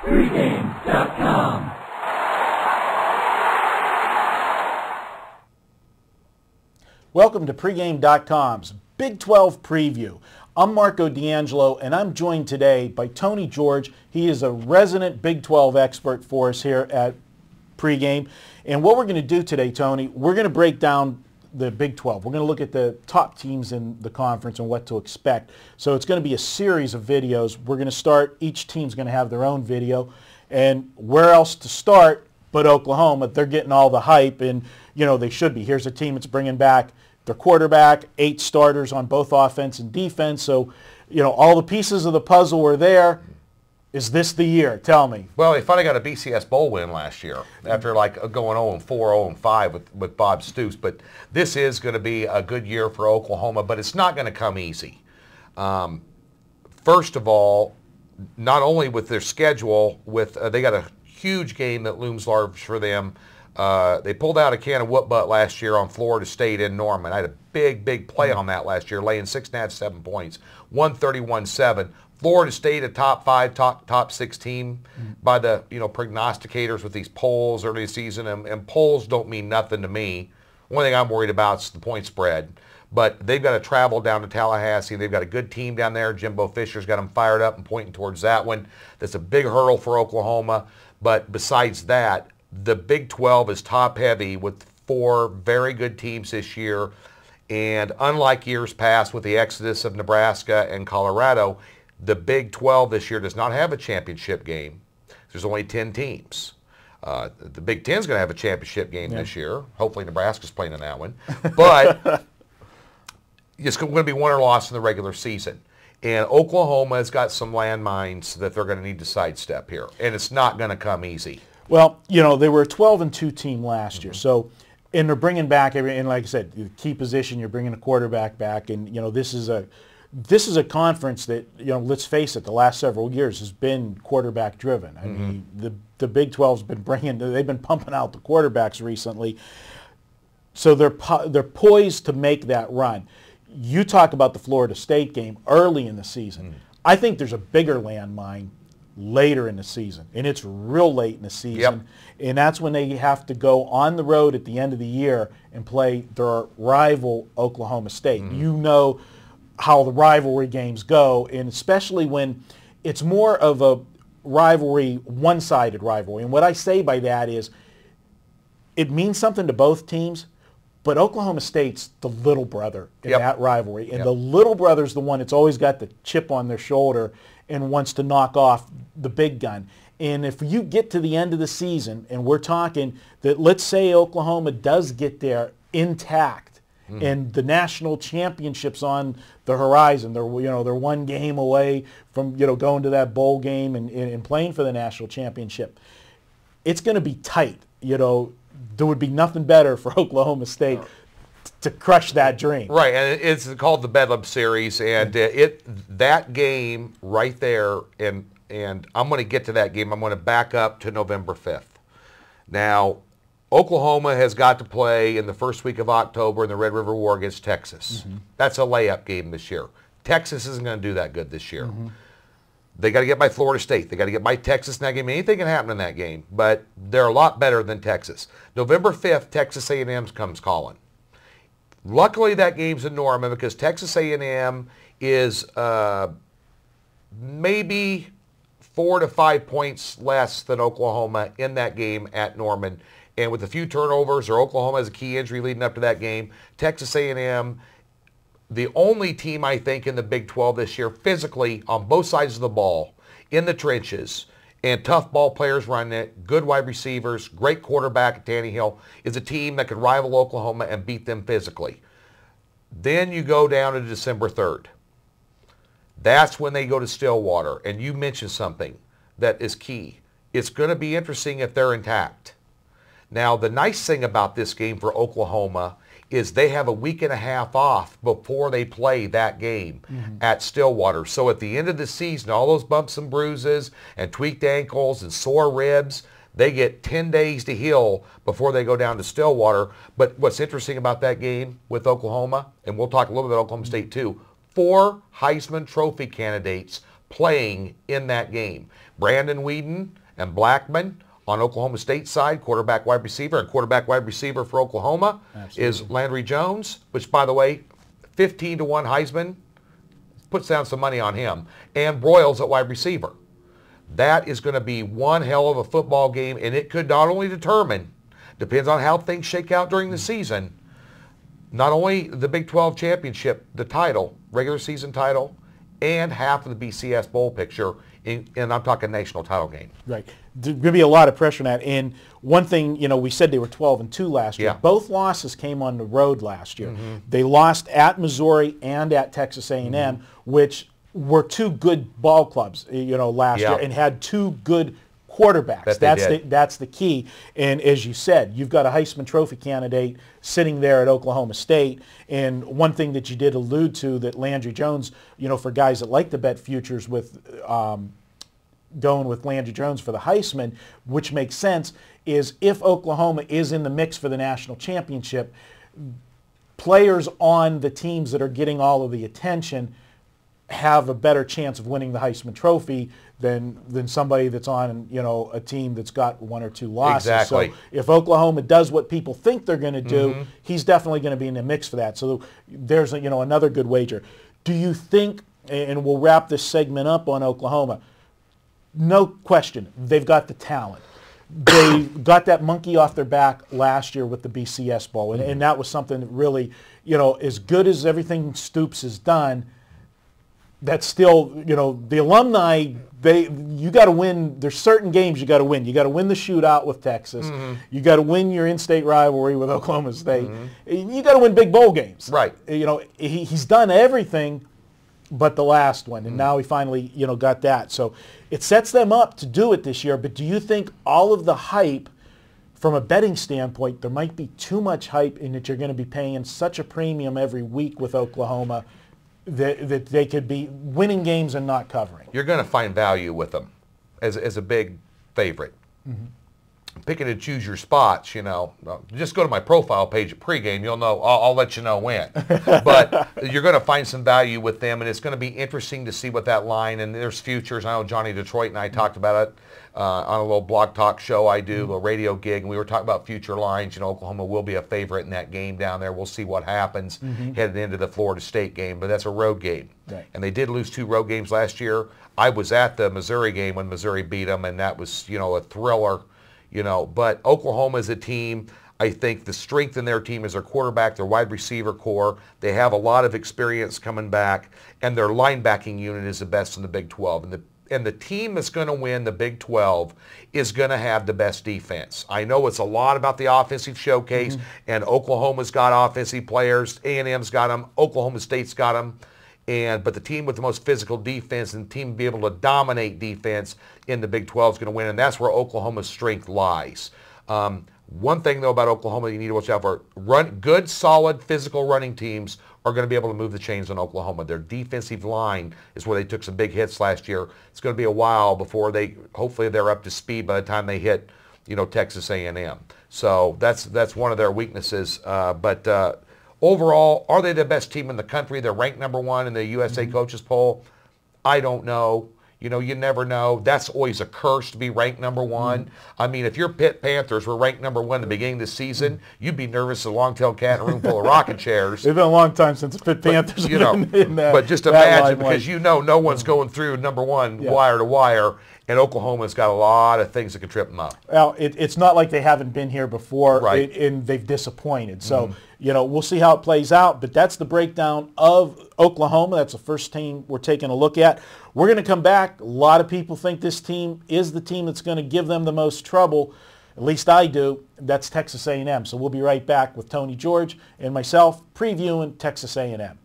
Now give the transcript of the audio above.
Pregame.com. Welcome to Pregame.com's Big 12 preview. I'm Marco D'Angelo, and I'm joined today by Tony George. He is a resident Big 12 expert for us here at Pregame. And what we're going to do today, Tony, we're going to break down the Big 12. We're going to look at the top teams in the conference and what to expect. So it's going to be a series of videos. We're going to start, each team's going to have their own video. And where else to start but Oklahoma? They're getting all the hype, and, you know, they should be. Here's a team that's bringing back their quarterback, 8 starters on both offense and defense. So, you know, all the pieces of the puzzle are there. Is this the year? Tell me. Well, they finally got a BCS bowl win last year after like going 0-4, 0-5 with Bob Stoops. But this is going to be a good year for Oklahoma, but it's not going to come easy. First of all, not only with their schedule, they got a huge game that looms large for them. They pulled out a can of whoop butt last year on Florida State in Norman. I had a big play on that last year, laying 6.5, 7 points, 131-7. Florida State, a top 5, top 6 team by the prognosticators with these polls early season, and polls don't mean nothing to me. One thing I'm worried about is the point spread. But they've got to travel down to Tallahassee. They've got a good team down there. Jimbo Fisher's got them fired up and pointing towards that one. That's a big hurdle for Oklahoma. But besides that, the Big 12 is top heavy with 4 very good teams this year. And unlike years past with the exodus of Nebraska and Colorado, the Big 12 this year does not have a championship game. There's only 10 teams. The Big 10 is going to have a championship game this year. Hopefully Nebraska's playing in that one. But it's going to be win or loss in the regular season. And Oklahoma has got some landmines that they're going to need to sidestep here. And it's not going to come easy. Well, you know, they were a 12-2 team last year. So, and they're bringing back, and like I said, the key position, you're bringing a quarterback back. And, you know, this is a conference that, you know, let's face it, the last several years has been quarterback driven. I mean, the Big 12's been they've been pumping out the quarterbacks recently. So they're poised to make that run. You talk about the Florida State game early in the season. I think there's a bigger landmine later in the season, and it's real late in the season. And that's when they have to go on the road at the end of the year and play their rival Oklahoma State. You know how the rivalry games go, and especially when it's more of a rivalry, one-sided rivalry. And what I say by that is it means something to both teams, but Oklahoma State's the little brother in that rivalry. And the little brother's the one that's always got the chip on their shoulder and wants to knock off the big gun. And if you get to the end of the season, and we're talking that, let's say Oklahoma does get there intact, and the national championship's on the horizon. They're one game away from going to that bowl game and playing for the national championship. It's going to be tight. There would be nothing better for Oklahoma State to crush that dream. Right, and it's called the Bedlam series, and that game right there, and I'm going to get to that game. I'm going to back up to November 5th. Now, Oklahoma has got to play in the first week of October in the Red River War against Texas. That's a layup game this year. Texas isn't going to do that good this year. They got to get by Florida State. They got to get by Texas in that game. Anything can happen in that game, but they're a lot better than Texas. November 5th, Texas A&M comes calling. Luckily, that game's in Norman because Texas A&M is maybe 4 to 5 points less than Oklahoma in that game at Norman. And with a few turnovers, or Oklahoma has a key injury leading up to that game, Texas A&M, the only team I think in the Big 12 this year, physically on both sides of the ball, in the trenches, and tough ball players running it, good wide receivers, great quarterback at Tannehill, is a team that could rival Oklahoma and beat them physically. Then you go down to December 3rd. That's when they go to Stillwater. And you mentioned something that is key. It's going to be interesting if they're intact. Now, the nice thing about this game for Oklahoma is they have a week and a half off before they play that game at Stillwater. So at the end of the season, all those bumps and bruises and tweaked ankles and sore ribs, they get 10 days to heal before they go down to Stillwater. But what's interesting about that game with Oklahoma, and we'll talk a little bit about Oklahoma State too, 4 Heisman Trophy candidates playing in that game. Brandon Whedon and Blackman on Oklahoma State side, quarterback, wide receiver, and quarterback, wide receiver for Oklahoma is Landry Jones, which, by the way, 15-1 Heisman, puts down some money on him, and Broyles at wide receiver. That is going to be one hell of a football game, and it could not only determine, depends on how things shake out during the season, not only the Big 12 championship, the title, regular season title, and half of the BCS bowl picture, and I'm talking national title game. Right. There's going to be a lot of pressure on that. And one thing, we said they were 12-2 last year. Yeah. Both losses came on the road last year. They lost at Missouri and at Texas A&M, which were two good ball clubs, last year, and had two good quarterbacks. That's the key. And as you said, you've got a Heisman Trophy candidate sitting there at Oklahoma State. And one thing that you did allude to that Landry Jones, for guys that like to bet futures with going with Landry Jones for the Heisman, which makes sense, is if Oklahoma is in the mix for the national championship, players on the teams that are getting all of the attention have a better chance of winning the Heisman Trophy than somebody that's on, a team that's got one or two losses. Exactly. So if Oklahoma does what people think they're going to do, he's definitely going to be in the mix for that. So there's, another good wager. Do you think, and we'll wrap this segment up on Oklahoma, no question, they've got the talent. They got that monkey off their back last year with the BCS Bowl, and that was something that really, as good as everything Stoops has done, that's still, the alumni, you got to win. There's certain games you got to win. You got to win the shootout with Texas. You got to win your in-state rivalry with Oklahoma State. You got to win big bowl games. Right. He's done everything but the last one, and now he finally, got that. So it sets them up to do it this year. But do you think all of the hype, from a betting standpoint, there might be too much hype in that you're going to be paying such a premium every week with Oklahoma that they could be winning games and not covering? You're going to find value with them as a big favorite. Picking and choose your spots, just go to my profile page at Pregame. You'll know. I'll let you know when. But you're going to find some value with them, and it's going to be interesting to see what that line, and there's futures. I know Johnny Detroit and I talked about it on a little blog talk show I do, a radio gig, and we were talking about future lines. Oklahoma will be a favorite in that game down there. We'll see what happens headed into the Florida State game, but that's a road game. Right. And they did lose 2 road games last year. I was at the Missouri game when Missouri beat them, and that was, a thriller. But Oklahoma is a team, I think the strength in their team is their quarterback, their wide receiver core. They have a lot of experience coming back, and their linebacking unit is the best in the Big 12. And the team that's going to win the Big 12 is going to have the best defense. I know it's a lot about the offensive showcase, and Oklahoma's got offensive players, A&M's got them, Oklahoma State's got them. But the team with the most physical defense and the team to be able to dominate defense in the Big 12 is going to win, and that's where Oklahoma's strength lies. One thing, though, about Oklahoma you need to watch out for, good, solid, physical running teams are going to be able to move the chains on Oklahoma. Their defensive line is where they took some big hits last year. It's going to be a while before hopefully they're up to speed by the time they hit, Texas A&M. So that's one of their weaknesses. Overall, are they the best team in the country? They're ranked number 1 in the USA Coaches Poll. I don't know. You never know. That's always a curse to be ranked number 1. I mean, if your Pitt Panthers were ranked number 1 at the beginning of the season, you'd be nervous as a long-tailed cat in a room full of rocking chairs. It's been a long time since the Pitt Panthers have been in that. But just imagine, because no one's going through number 1 wire to wire, and Oklahoma's got a lot of things that can trip them up. Well, it's not like they haven't been here before, right. And they've disappointed. So, we'll see how it plays out. But that's the breakdown of Oklahoma. That's the first team we're taking a look at. We're going to come back. A lot of people think this team is the team that's going to give them the most trouble. At least I do. That's Texas A&M. So we'll be right back with Tony George and myself previewing Texas A&M.